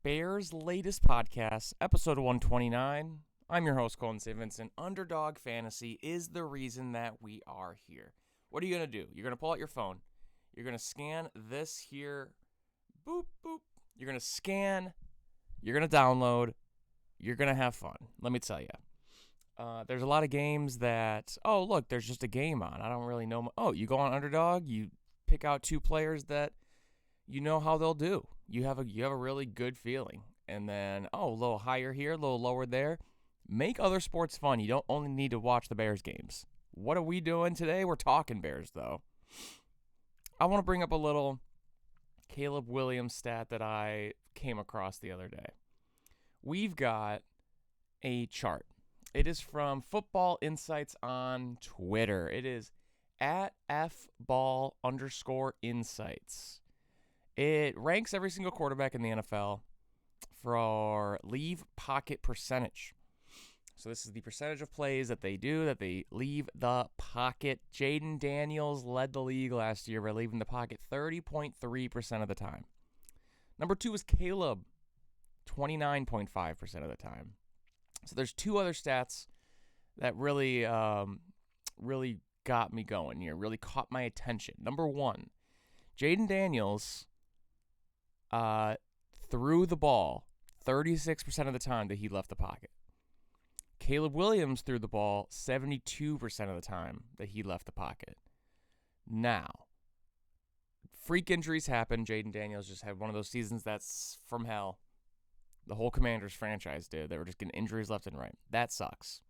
Bears' latest podcast, episode 129. I'm your host, Colton St. Vincent. Underdog Fantasy is the reason that we are here. What are you going to do? You're going to pull out your phone. You're going to scan this here. Boop, boop. You're going to scan. You're going to download. You're going to have fun. Let me tell you. There's a lot of games that, oh, look, there's just a game on. I don't really know. You go on Underdog. You pick out two players that you know how they'll do. You have a really good feeling. And then, a little higher here, a little lower there. Make other sports fun. You don't only need to watch the Bears games. What are we doing today? We're talking Bears, though. I want to bring up a little Caleb Williams stat that I came across the other day. We've got a chart. It is from Football Insights on Twitter. It is at @fball_insights. It ranks every single quarterback in the NFL for leave pocket percentage. So this is the percentage of plays that they do, that they leave the pocket. Jaden Daniels led the league last year by leaving the pocket 30.3% of the time. Number 2 is Caleb, 29.5% of the time. So there's two other stats that really got me going here, really caught my attention. Number 1, Jaden Daniels threw the ball 36% of the time that he left the pocket. Caleb Williams threw the ball 72% of the time that he left the pocket. Now, freak injuries happen. Jaden Daniels just had one of those seasons that's from hell. The whole Commanders franchise did. They were just getting injuries left and right. That sucks.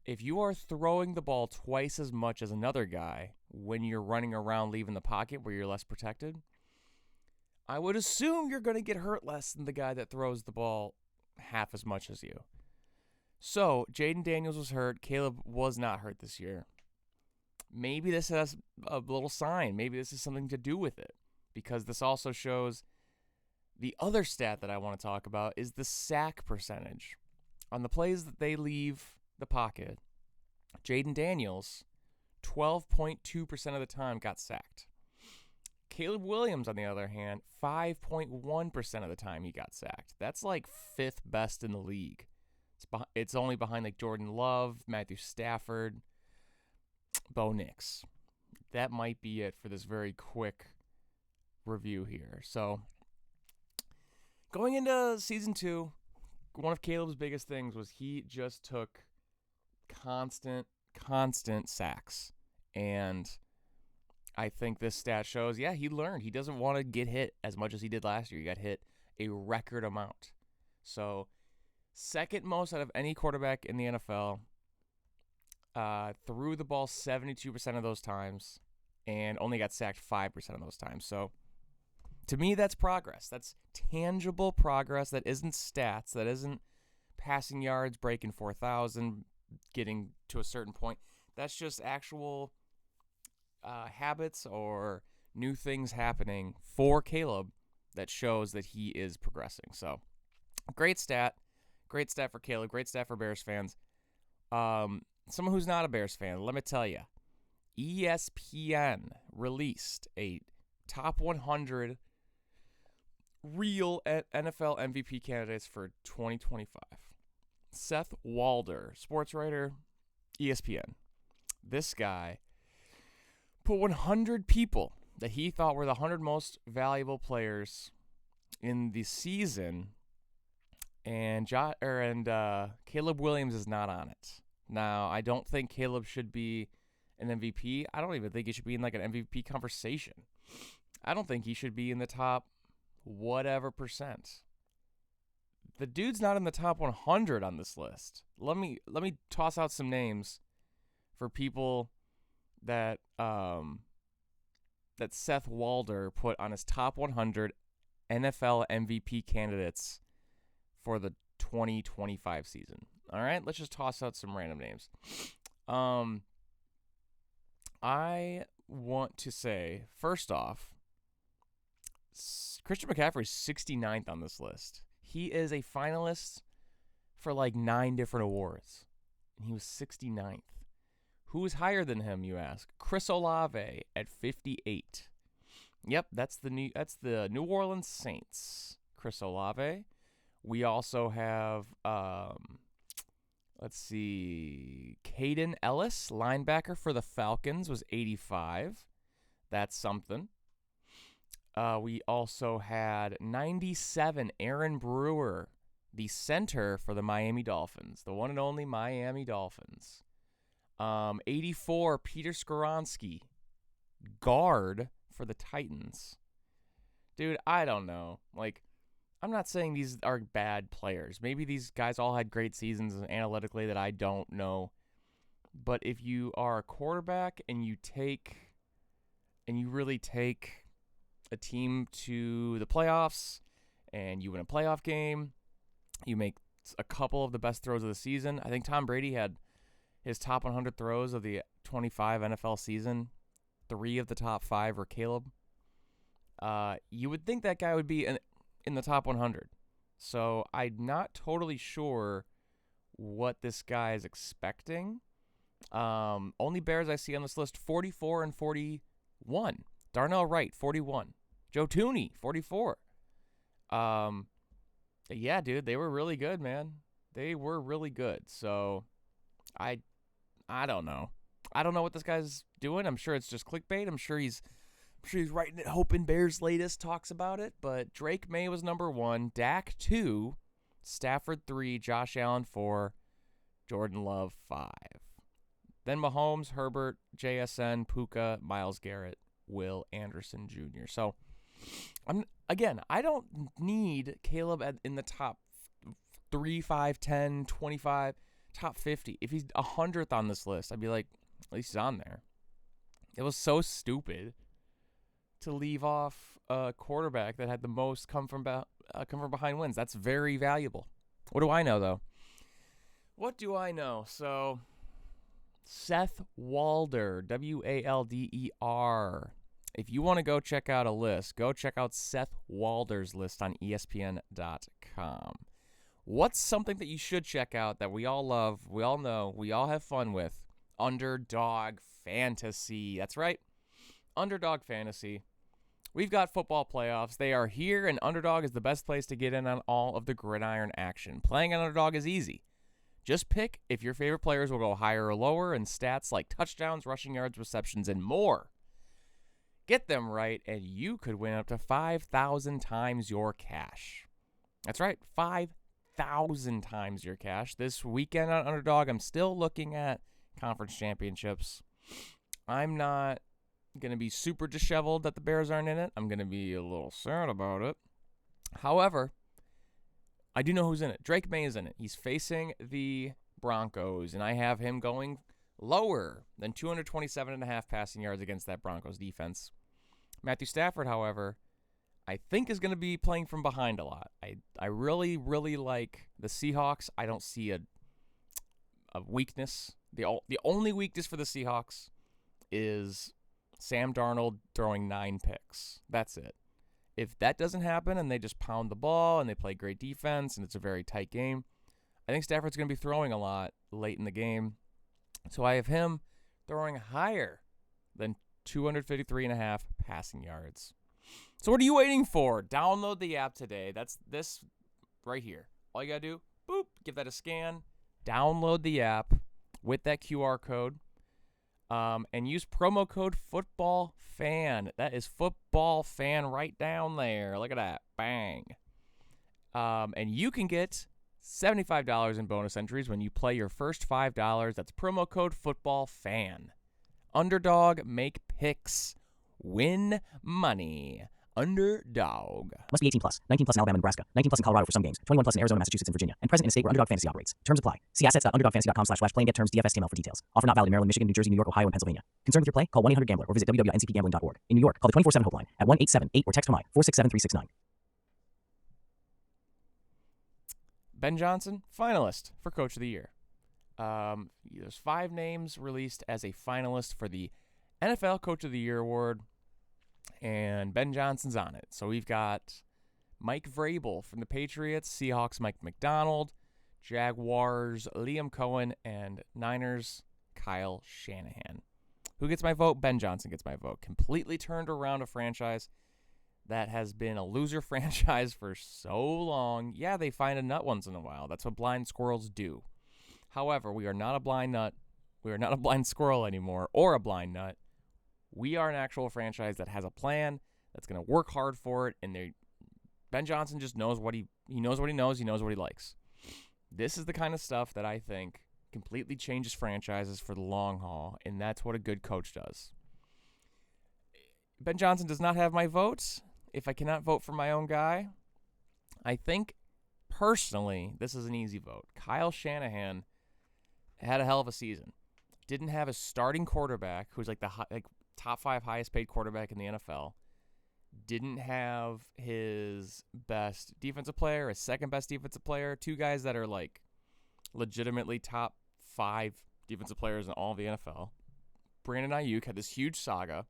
If you are throwing the ball twice as much as another guy when you're running around leaving the pocket where you're less protected, I would assume you're going to get hurt less than the guy that throws the ball half as much as you. So, Jaden Daniels was hurt. Caleb was not hurt this year. Maybe this has a little sign. Maybe this is something to do with it. Because this also shows the other stat that I want to talk about is the sack percentage. On the plays that they leave the pocket, Jaden Daniels, 12.2% of the time got sacked. Caleb Williams, on the other hand, 5.1% of the time he got sacked. That's like 5th best in the league. It's only behind like Jordan Love, Matthew Stafford, Bo Nix. That might be it for this very quick review here. So, going into season 2, one of Caleb's biggest things was he just took constant sacks. And I think this stat shows, he learned. He doesn't want to get hit as much as he did last year. He got hit a record amount. So, second most out of any quarterback in the NFL, threw the ball 72% of those times and only got sacked 5% of those times. So, to me, that's progress. That's tangible progress. That isn't stats. That isn't passing yards, breaking 4,000, getting to a certain point. That's just actual habits or new things happening for Caleb that shows that he is progressing. So, great stat. Great stat for Caleb. Great stat for Bears fans. Someone who's not a Bears fan, let me tell you. ESPN released a top 100 real NFL MVP candidates for 2025. Seth Walder, sports writer, ESPN. This guy put 100 people that he thought were the 100 most valuable players in the season, and Caleb Williams is not on it. Now, I don't think Caleb should be an MVP. I don't even think he should be in like an MVP conversation. I don't think he should be in the top whatever percent. The dude's not in the top 100 on this list. Let me toss out some names for people that Seth Walder put on his top 100 NFL MVP candidates for the 2025 season. All right, let's just toss out some random names. I want to say, first off, Christian McCaffrey's 69th on this list. He is a finalist for like 9 different awards, and he was 69th. Who is higher than him, you ask? Chris Olave at 58. Yep, that's the New Orleans Saints. Chris Olave. We also have, let's see, Caden Ellis, linebacker for the Falcons, was 85. That's something. We also had 97, Aaron Brewer, the center for the Miami Dolphins, the one and only Miami Dolphins. 84, Peter Skoronski, guard for the Titans. Dude, I don't know. Like, I'm not saying these are bad players. Maybe these guys all had great seasons analytically that I don't know. But if you are a quarterback and you really take a team to the playoffs and you win a playoff game, you make a couple of the best throws of the season. I think Tom Brady had his top 100 throws of the 25 NFL season. 3 of the top 5 were Caleb. You would think that guy would be in the top 100. So I'm not totally sure what this guy is expecting. Only Bears I see on this list, 44 and 41. Darnell Wright, 41. Joe Tooney, 44. Yeah, dude, they were really good, man. They were really good. So I don't know. I don't know what this guy's doing. I'm sure it's just clickbait. I'm sure he's writing it, hoping Bears latest talks about it. But Drake May was number 1, Dak 2, Stafford 3, Josh Allen 4, Jordan Love 5. Then Mahomes, Herbert, JSN, Puka, Myles Garrett, Will Anderson Jr. So, I don't need Caleb in the top 3, 5, 10, 25, top 50. If he's 100th on this list, I'd be like, at least he's on there. It was so stupid to leave off a quarterback that had the most come from behind wins. That's very valuable. What do I know, though? What do I know? So, Seth Walder, Walder. If you want to go check out a list, go check out Seth Walder's list on ESPN.com. What's something that you should check out that we all love, we all know, we all have fun with? Underdog Fantasy. That's right. Underdog Fantasy. We've got football playoffs. They are here, and Underdog is the best place to get in on all of the gridiron action. Playing on Underdog is easy. Just pick if your favorite players will go higher or lower in stats like touchdowns, rushing yards, receptions, and more. Get them right, and you could win up to 5,000 times your cash. That's right, 5,000 times your cash. This weekend on Underdog, I'm still looking at conference championships. I'm not going to be super disheveled that the Bears aren't in it. I'm going to be a little sad about it. However, I do know who's in it. Drake May is in it. He's facing the Broncos, and I have him going lower than 227.5 passing yards against that Broncos defense. Matthew Stafford, however, I think is going to be playing from behind a lot. I really, really like the Seahawks. I don't see a weakness. The only weakness for the Seahawks is Sam Darnold throwing 9 picks. That's it. If that doesn't happen and they just pound the ball and they play great defense and it's a very tight game, I think Stafford's going to be throwing a lot late in the game. So I have him throwing higher than 253.5 passing yards. So what are you waiting for? Download the app today. That's this right here. All you got to do, boop, give that a scan, download the app with that QR code, and use promo code FOOTBALLFAN. That is FOOTBALLFAN right down there. Look at that. Bang. And you can get $75 in bonus entries when you play your first $5. That's promo code FOOTBALLFAN. Underdog, make picks, win money. Underdog. Must be 18 plus. 19 plus in Alabama and Nebraska. 19 plus in Colorado for some games. 21 plus in Arizona, Massachusetts, and Virginia. And present in a state where Underdog Fantasy operates. Terms apply. See assets.underdogfantasy.com/play and get terms DFSTML for details. Offer not valid in Maryland, Michigan, New Jersey, New York, Ohio, and Pennsylvania. Concerned with your play? Call 1-800-GAMBLER or visit www.ncpgambling.org. In New York, call the 24/7 helpline at 1-877-8 or text HOMI 467-369. Ben Johnson, finalist for Coach of the Year. There's 5 names released as a finalist for the NFL Coach of the Year award, and Ben Johnson's on it. So we've got Mike Vrabel from the Patriots, Seahawks Mike McDonald, Jaguars Liam Cohen, and Niners Kyle Shanahan. Who gets my vote? Ben Johnson gets my vote. Completely turned around a franchise. that has been a loser franchise for so long. Yeah, they find a nut once in a while. That's what blind squirrels do. However, we are not a blind nut. We are not a blind squirrel anymore, or a blind nut. We are an actual franchise that has a plan, that's going to work hard for it, and Ben Johnson just knows what he knows what he knows. He knows what he likes. This is the kind of stuff that I think completely changes franchises for the long haul, and that's what a good coach does. Ben Johnson does not have my vote. If I cannot vote for my own guy, I think personally this is an easy vote. Kyle Shanahan had a hell of a season. Didn't have a starting quarterback who's like the top 5 highest paid quarterback in the NFL. Didn't have his best defensive player, his second best defensive player, 2 guys that are like legitimately top 5 defensive players in all of the NFL. Brandon Ayuk had this huge saga.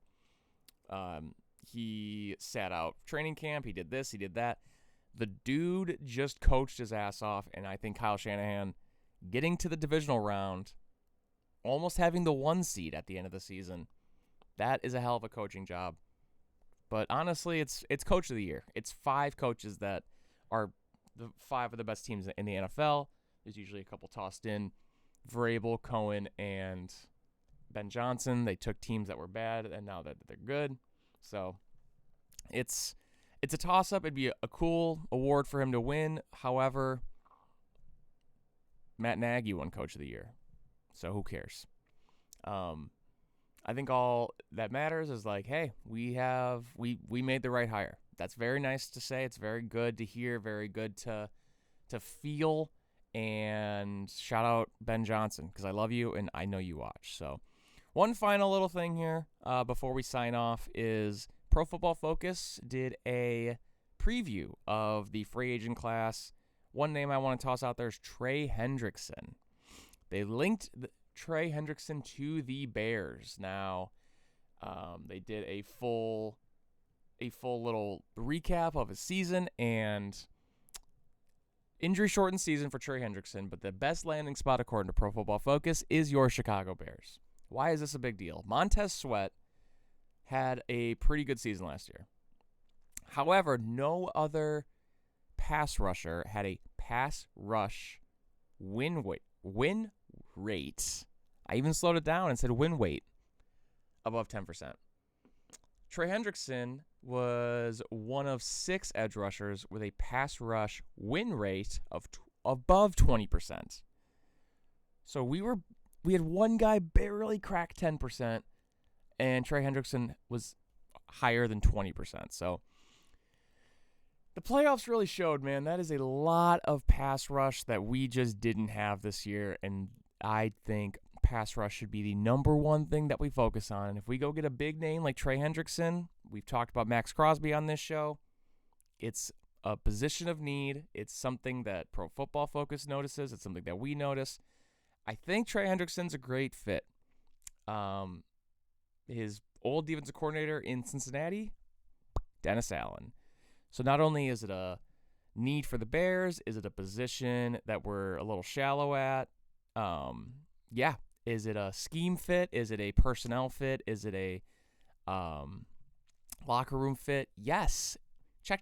He sat out training camp. He did this, he did that. The dude just coached his ass off, and I think Kyle Shanahan getting to the divisional round, almost having the 1 seed at the end of the season, that is a hell of a coaching job. But honestly, it's coach of the year. It's 5 coaches that are the 5 of the best teams in the NFL. There's usually a couple tossed in. Vrabel, Cohen, and Ben Johnson. They took teams that were bad, and now that they're good. So it's a toss-up. It'd be a cool award for him to win. However, Matt Nagy won coach of the year. So who cares? I think all that matters is like, hey, we made the right hire. That's very nice to say. It's very good to hear, very good to feel. And shout out Ben Johnson, because I love you and I know you watch. So one final little thing here before we sign off is Pro Football Focus did a preview of the free agent class. One name I want to toss out there is Trey Hendrickson. They linked Trey Hendrickson to the Bears. Now, they did a full little recap of his season, and injury-shortened season for Trey Hendrickson, but the best landing spot, according to Pro Football Focus, is your Chicago Bears. Why is this a big deal? Montez Sweat had a pretty good season last year. However, no other pass rusher had a pass rush win rate. I even slowed it down and said win weight above 10%. Trey Hendrickson was one of 6 edge rushers with a pass rush win rate of above 20%. So we had one guy barely crack 10%, and Trey Hendrickson was higher than 20%. So the playoffs really showed, man, that is a lot of pass rush that we just didn't have this year, and I think pass rush should be the number one thing that we focus on. And if we go get a big name like Trey Hendrickson, we've talked about Max Crosby on this show, it's a position of need. It's something that Pro Football Focus notices. It's something that we notice. I think Trey Hendrickson's a great fit. His old defensive coordinator in Cincinnati, Dennis Allen. So not only is it a need for the Bears, is it a position that we're a little shallow at? Is it a scheme fit? Is it a personnel fit? Is it a locker room fit? Yes. Check.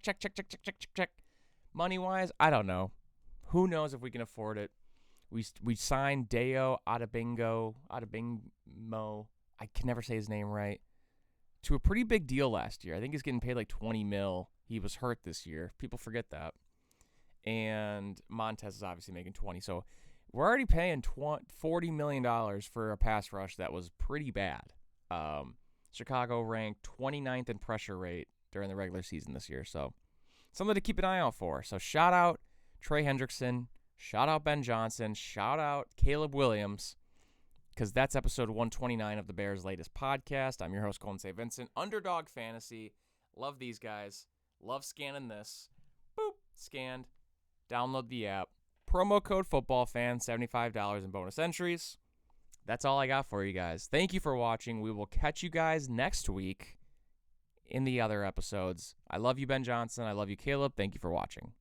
Money-wise, I don't know. Who knows if we can afford it? We signed Deo Adebingo, I can never say his name right, to a pretty big deal last year. I think he's getting paid like $20 million. He was hurt this year. People forget that. And Montez is obviously making 20. So we're already paying $40 million for a pass rush that was pretty bad. Chicago ranked 29th in pressure rate during the regular season this year. So something to keep an eye out for. So shout out Trey Hendrickson. Shout out Ben Johnson. Shout out Caleb Williams, because that's episode 129 of the Bears' latest podcast. I'm your host, Colton St. Vincent. Underdog Fantasy. Love these guys. Love scanning this. Boop. Scanned. Download the app. Promo code FootballFan, $75 in bonus entries. That's all I got for you guys. Thank you for watching. We will catch you guys next week in the other episodes. I love you, Ben Johnson. I love you, Caleb. Thank you for watching.